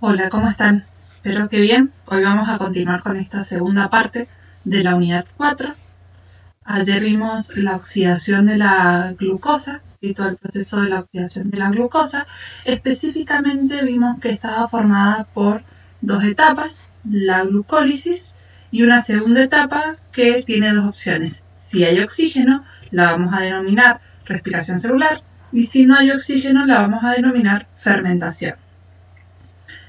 Hola, ¿cómo están? Espero que bien. Hoy vamos a continuar con esta segunda parte de la unidad 4. Ayer vimos la oxidación de la glucosa y todo el proceso de la oxidación de la glucosa. Específicamente vimos que estaba formada por dos etapas, la glucólisis y una segunda etapa que tiene dos opciones. Si hay oxígeno, la vamos a denominar respiración celular y si no hay oxígeno, la vamos a denominar fermentación.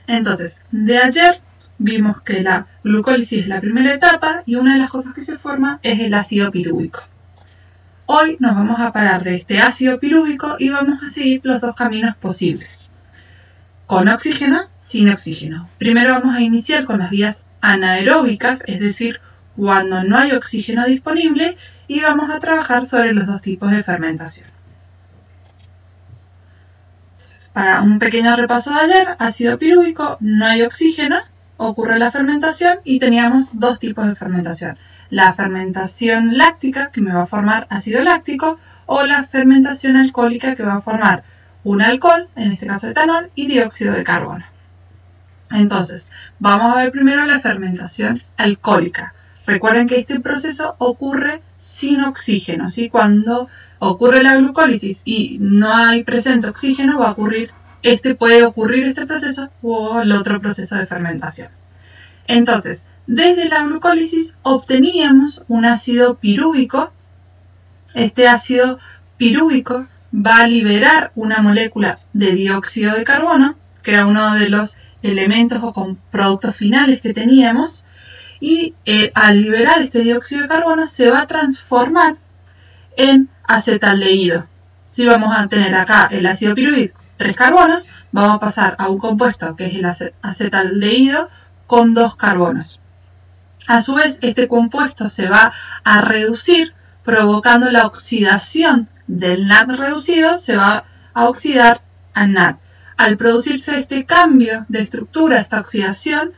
Entonces, de ayer vimos que la glucólisis es la primera etapa y una de las cosas que se forma es el ácido pirúvico. Hoy nos vamos a parar de este ácido pirúvico y vamos a seguir los dos caminos posibles. Con oxígeno, sin oxígeno. Primero vamos a iniciar con las vías anaeróbicas, es decir, cuando no hay oxígeno disponible, y vamos a trabajar sobre los dos tipos de fermentación. Para un pequeño repaso de ayer, ácido pirúvico, no hay oxígeno, ocurre la fermentación y teníamos dos tipos de fermentación. La fermentación láctica, que me va a formar ácido láctico, o la fermentación alcohólica, que va a formar un alcohol, en este caso etanol, y dióxido de carbono. Entonces, vamos a ver primero la fermentación alcohólica. Recuerden que este proceso ocurre sin oxígeno, ¿sí? Cuando ocurre la glucólisis y no hay presente oxígeno, puede ocurrir este proceso o el otro proceso de fermentación. Entonces, desde la glucólisis obteníamos un ácido pirúvico. Este ácido pirúvico va a liberar una molécula de dióxido de carbono, que era uno de los elementos o productos finales que teníamos, y al liberar este dióxido de carbono se va a transformar en acetaldehído. Si vamos a tener acá el ácido pirúvico, 3 carbonos, vamos a pasar a un compuesto que es el acetaldehído con 2 carbonos. A su vez, este compuesto se va a reducir, provocando la oxidación del NAD reducido, se va a oxidar a NAD. Al producirse este cambio de estructura, esta oxidación,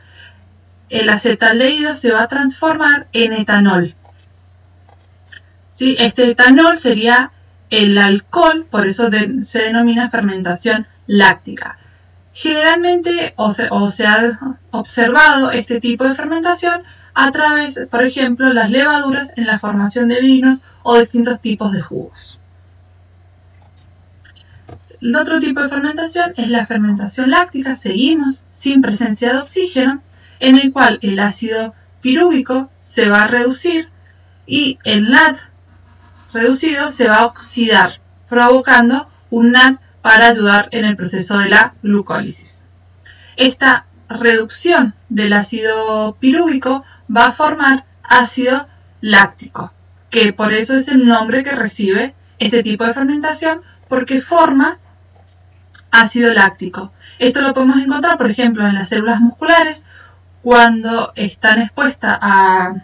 el acetaldehído se va a transformar en etanol. ¿Sí? Este etanol sería el alcohol, por eso se denomina fermentación láctica. Generalmente se ha observado este tipo de fermentación a través, por ejemplo, las levaduras en la formación de vinos o distintos tipos de jugos. El otro tipo de fermentación es la fermentación láctica. Seguimos sin presencia de oxígeno, en el cual el ácido pirúvico se va a reducir y el NAD reducido se va a oxidar, provocando un NAD para ayudar en el proceso de la glucólisis. Esta reducción del ácido pirúvico va a formar ácido láctico, que por eso es el nombre que recibe este tipo de fermentación, porque forma ácido láctico. Esto lo podemos encontrar, por ejemplo, en las células musculares, cuando están expuestas a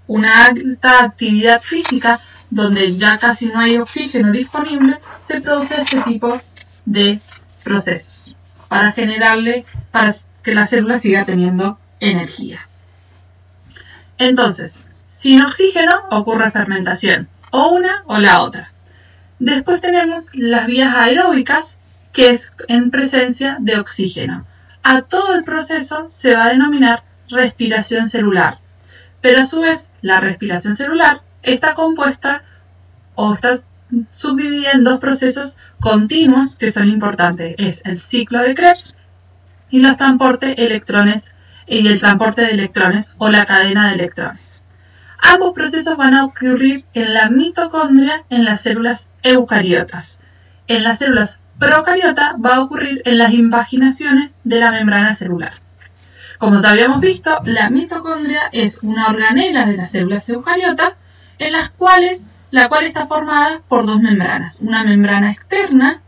una alta actividad física, donde ya casi no hay oxígeno disponible, se produce este tipo de procesos para que la célula siga teniendo energía. Entonces, sin oxígeno ocurre fermentación, o una o la otra. Después tenemos las vías aeróbicas, que es en presencia de oxígeno. A todo el proceso se va a denominar respiración celular, pero a su vez la respiración celular está compuesta o está subdividida en dos procesos continuos que son importantes. Es el ciclo de Krebs y el transporte de electrones o la cadena de electrones. Ambos procesos van a ocurrir en la mitocondria en las células eucariotas. En las células procariotas va a ocurrir en las invaginaciones de la membrana celular. Como ya habíamos visto, la mitocondria es una organela de las células eucariotas, la cual está formada por dos membranas. Una membrana externa,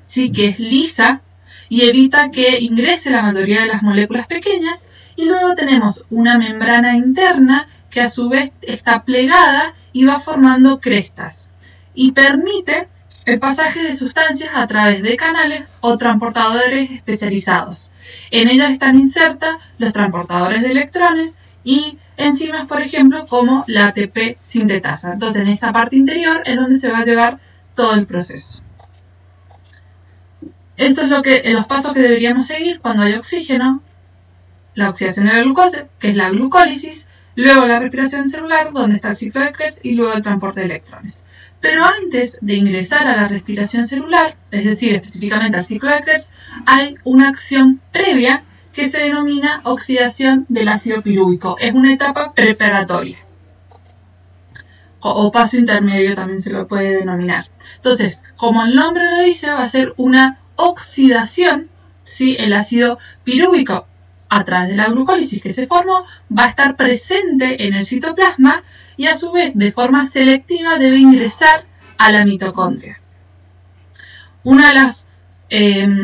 ¿sí?, que es lisa y evita que ingrese la mayoría de las moléculas pequeñas, y luego tenemos una membrana interna que a su vez está plegada y va formando crestas y permite el pasaje de sustancias a través de canales o transportadores especializados. En ellas están insertas los transportadores de electrones y enzimas, por ejemplo, como la ATP sintetasa. Entonces, en esta parte interior es donde se va a llevar todo el proceso. Esto es los pasos que deberíamos seguir cuando hay oxígeno: la oxidación de la glucosa, que es la glucólisis, luego la respiración celular, donde está el ciclo de Krebs, y luego el transporte de electrones. Pero antes de ingresar a la respiración celular, es decir, específicamente al ciclo de Krebs, hay una acción previa que se denomina oxidación del ácido pirúvico. Es una etapa preparatoria. O paso intermedio también se lo puede denominar. Entonces, como el nombre lo dice, va a ser una oxidación, ¿sí? El ácido pirúvico, a través de la glucólisis que se formó, va a estar presente en el citoplasma y a su vez de forma selectiva debe ingresar a la mitocondria.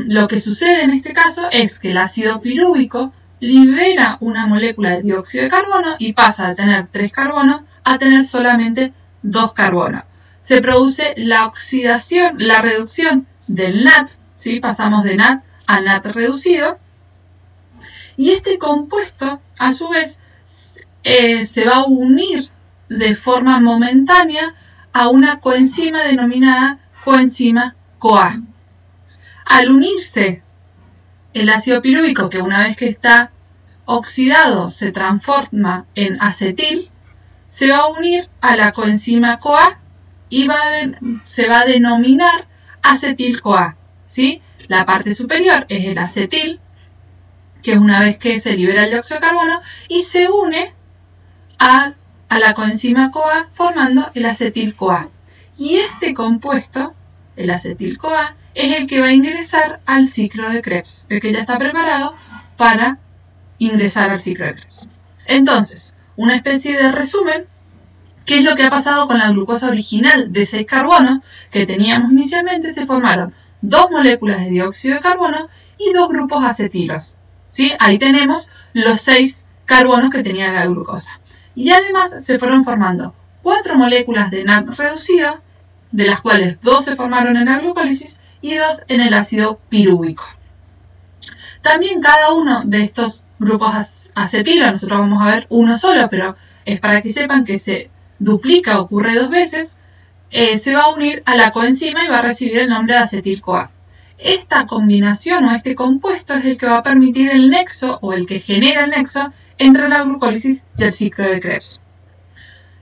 Lo que sucede en este caso es que el ácido pirúvico libera una molécula de dióxido de carbono y pasa de tener 3 carbonos a tener solamente 2 carbonos. Se produce la oxidación, la reducción del NAT, ¿sí? Pasamos de NAT a NAT reducido. Y este compuesto, a su vez, se va a unir de forma momentánea a una coenzima denominada coenzima CoA. Al unirse el ácido pirúvico, que una vez que está oxidado se transforma en acetil, se va a unir a la coenzima CoA y se va a denominar acetil-CoA, ¿sí? La parte superior es el acetil, que es una vez que se libera el dióxido de carbono, y se une a la coenzima CoA formando el acetil-CoA. Y este compuesto, el acetil-CoA, es el que va a ingresar al ciclo de Krebs, el que ya está preparado para ingresar al ciclo de Krebs. Entonces, una especie de resumen: ¿qué es lo que ha pasado con la glucosa original de 6 carbonos que teníamos inicialmente? Se formaron 2 moléculas de dióxido de carbono y 2 grupos acetilos, ¿sí? Ahí tenemos los 6 carbonos que tenía la glucosa. Y además se fueron formando 4 moléculas de NAT reducido, de las cuales 2 se formaron en la glucólisis y 2 en el ácido pirúvico. También cada uno de estos grupos acetilos, nosotros vamos a ver uno solo, pero es para que sepan que se duplica, ocurre 2 veces, se va a unir a la coenzima y va a recibir el nombre de acetil-CoA. Esta combinación o este compuesto es el que va a permitir el nexo o el que genera el nexo entre la glucólisis y el ciclo de Krebs.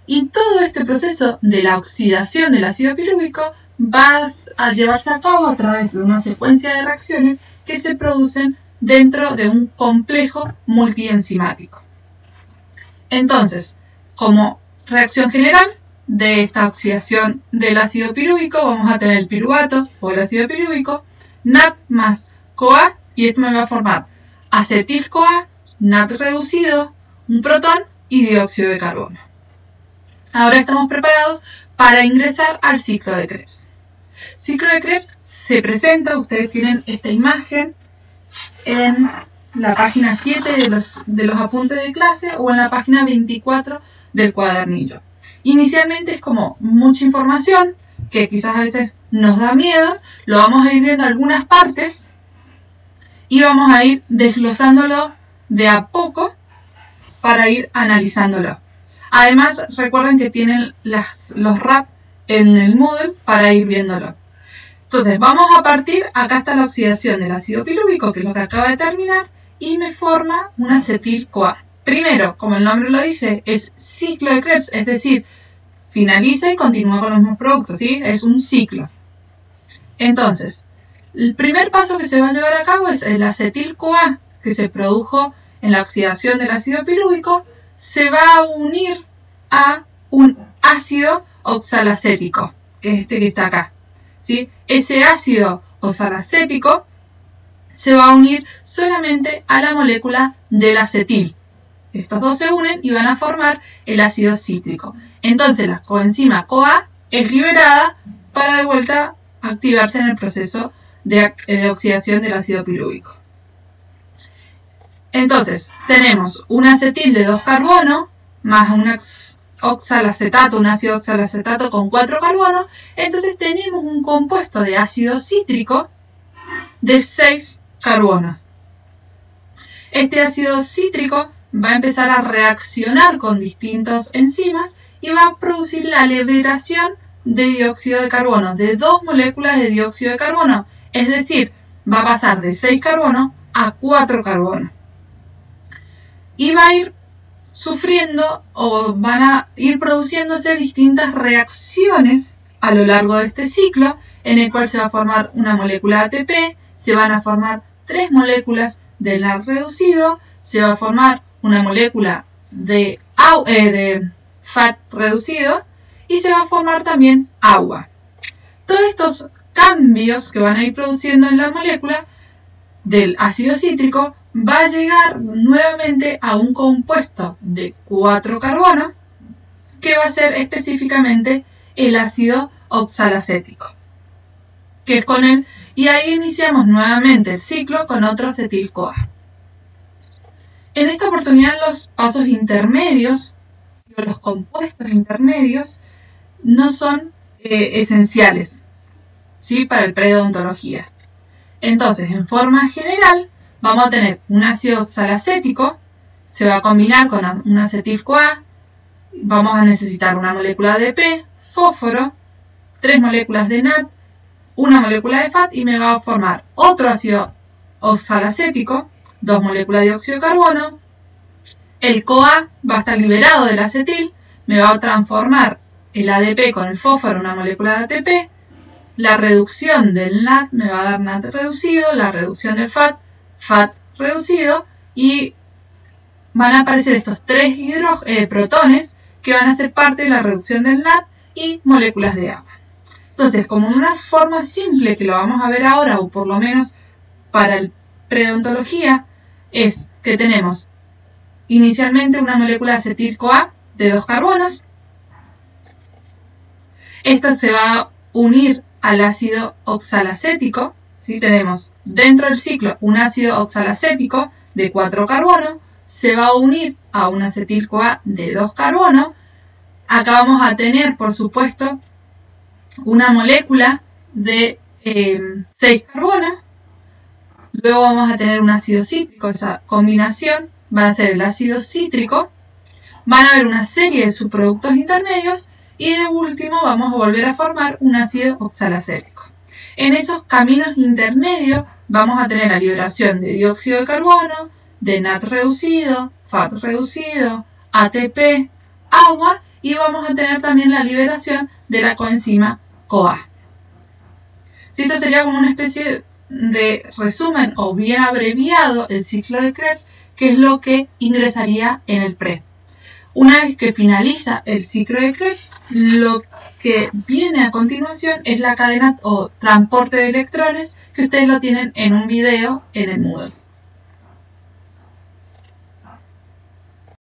Y todo este proceso de la oxidación del ácido pirúvico va a llevarse a cabo a través de una secuencia de reacciones que se producen dentro de un complejo multienzimático. Entonces, como reacción general de esta oxidación del ácido pirúvico, vamos a tener el piruvato o el ácido pirúvico, NAT más CoA, y esto me va a formar acetil-CoA, NAT reducido, un protón y dióxido de carbono. Ahora estamos preparados para ingresar al ciclo de Krebs. Ciclo de Krebs se presenta, ustedes tienen esta imagen en la página 7 de los apuntes de clase o en la página 24 del cuadernillo. Inicialmente es como mucha información que quizás a veces nos da miedo, lo vamos a ir viendo algunas partes y vamos a ir desglosándolo de a poco para ir analizándolo. Además, recuerden que tienen los RAP en el Moodle para ir viéndolo. Entonces, vamos a partir, acá está la oxidación del ácido pirúvico, que es lo que acaba de terminar, y me forma un acetil-CoA. Primero, como el nombre lo dice, es ciclo de Krebs, es decir, finaliza y continúa con los mismos productos, ¿sí? Es un ciclo. Entonces, el primer paso que se va a llevar a cabo es el acetil-CoA, que se produjo en la oxidación del ácido pirúvico, se va a unir a un ácido oxalacético, que es este que está acá, ¿sí? Ese ácido oxalacético se va a unir solamente a la molécula del acetil. Estos dos se unen y van a formar el ácido cítrico. Entonces la coenzima CoA es liberada para de vuelta activarse en el proceso de oxidación del ácido pirúvico. Entonces tenemos un acetil de 2 carbonos más un oxalacetato, un ácido oxalacetato con 4 carbonos. Entonces tenemos un compuesto de ácido cítrico de 6 carbonos. Este ácido cítrico va a empezar a reaccionar con distintas enzimas y va a producir la liberación de dióxido de carbono, de 2 moléculas de dióxido de carbono. Es decir, va a pasar de 6 carbonos a 4 carbonos. Y va a ir sufriendo o van a ir produciéndose distintas reacciones a lo largo de este ciclo, en el cual se va a formar una molécula de ATP, se van a formar 3 moléculas de NAD reducido, se va a formar una molécula de FAT reducido y se va a formar también agua. Todos estos cambios que van a ir produciendo en la molécula del ácido cítrico va a llegar nuevamente a un compuesto de 4 carbonos que va a ser específicamente el ácido oxalacético, que es con él, y ahí iniciamos nuevamente el ciclo con otro acetil-CoA. En esta oportunidad los pasos intermedios, o los compuestos intermedios, no son esenciales, ¿sí?, para el preodontología. Entonces, en forma general, vamos a tener un ácido oxalacético, se va a combinar con un acetil-CoA, vamos a necesitar una molécula de ADP, fósforo, 3 moléculas de NAD, una molécula de FAT y me va a formar otro ácido oxalacético, 2 moléculas de dióxido de carbono. El CoA va a estar liberado del acetil, me va a transformar el ADP con el fósforo en una molécula de ATP. La reducción del NAD me va a dar NAD reducido, la reducción del FAT, FAT reducido, y van a aparecer estos 3 protones que van a ser parte de la reducción del NAD y moléculas de agua. Entonces, como una forma simple que lo vamos a ver ahora, o por lo menos para el preodontología, es que tenemos inicialmente una molécula de acetil-CoA de 2 carbonos. Esta se va a unir al ácido oxalacético, ¿sí? Tenemos dentro del ciclo un ácido oxalacético de 4 carbonos, se va a unir a un acetil-CoA de 2 carbonos. Acá vamos a tener, por supuesto, una molécula de 6 carbonos. Luego vamos a tener un ácido cítrico, esa combinación va a ser el ácido cítrico. Van a haber una serie de subproductos intermedios y de último vamos a volver a formar un ácido oxalacético. En esos caminos intermedios vamos a tener la liberación de dióxido de carbono, de NAD reducido, FAT reducido, ATP, agua, y vamos a tener también la liberación de la coenzima CoA. Si esto sería como una especie de resumen o bien abreviado el ciclo de Krebs, que es lo que ingresaría en el PRE. Una vez que finaliza el ciclo de Krebs, lo que viene a continuación es la cadena o transporte de electrones, que ustedes lo tienen en un video en el Moodle.